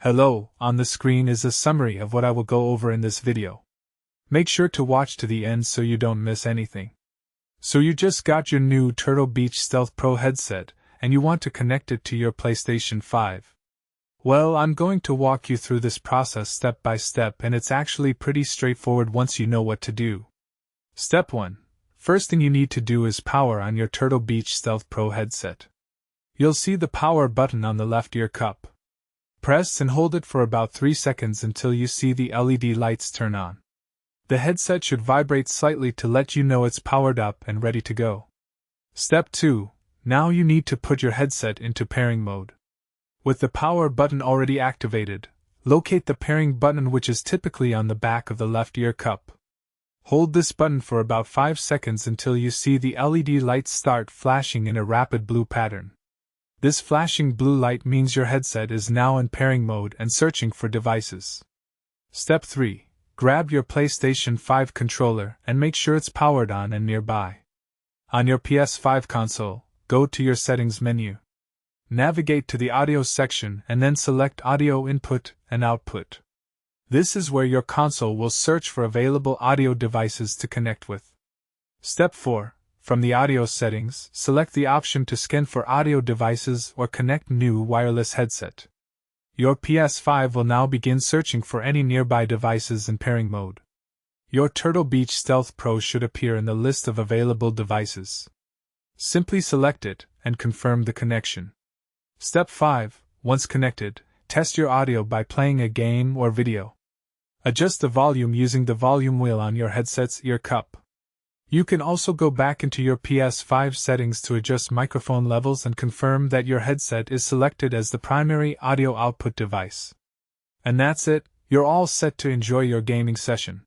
Hello, on the screen is a summary of what I will go over in this video. Make sure to watch to the end so you don't miss anything. So you just got your new Turtle Beach Stealth Pro headset, and you want to connect it to your PlayStation 5. Well, I'm going to walk you through this process step by step, and it's actually pretty straightforward once you know what to do. Step 1. First thing you need to do is power on your Turtle Beach Stealth Pro headset. You'll see the power button on the left ear cup. Press and hold it for about 3 seconds until you see the LED lights turn on. The headset should vibrate slightly to let you know it's powered up and ready to go. Step 2. Now you need to put your headset into pairing mode. With the power button already activated, locate the pairing button, which is typically on the back of the left ear cup. Hold this button for about 5 seconds until you see the LED lights start flashing in a rapid blue pattern. This flashing blue light means your headset is now in pairing mode and searching for devices. Step 3. Grab your PlayStation 5 controller and make sure it's powered on and nearby. On your PS5 console, go to your settings menu. Navigate to the audio section and then select audio input and output. This is where your console will search for available audio devices to connect with. Step 4. From the audio settings, select the option to scan for audio devices or connect new wireless headset. Your PS5 will now begin searching for any nearby devices in pairing mode. Your Turtle Beach Stealth Pro should appear in the list of available devices. Simply select it and confirm the connection. Step 5. Once connected, test your audio by playing a game or video. Adjust the volume using the volume wheel on your headset's ear cup. You can also go back into your PS5 settings to adjust microphone levels and confirm that your headset is selected as the primary audio output device. And that's it, you're all set to enjoy your gaming session.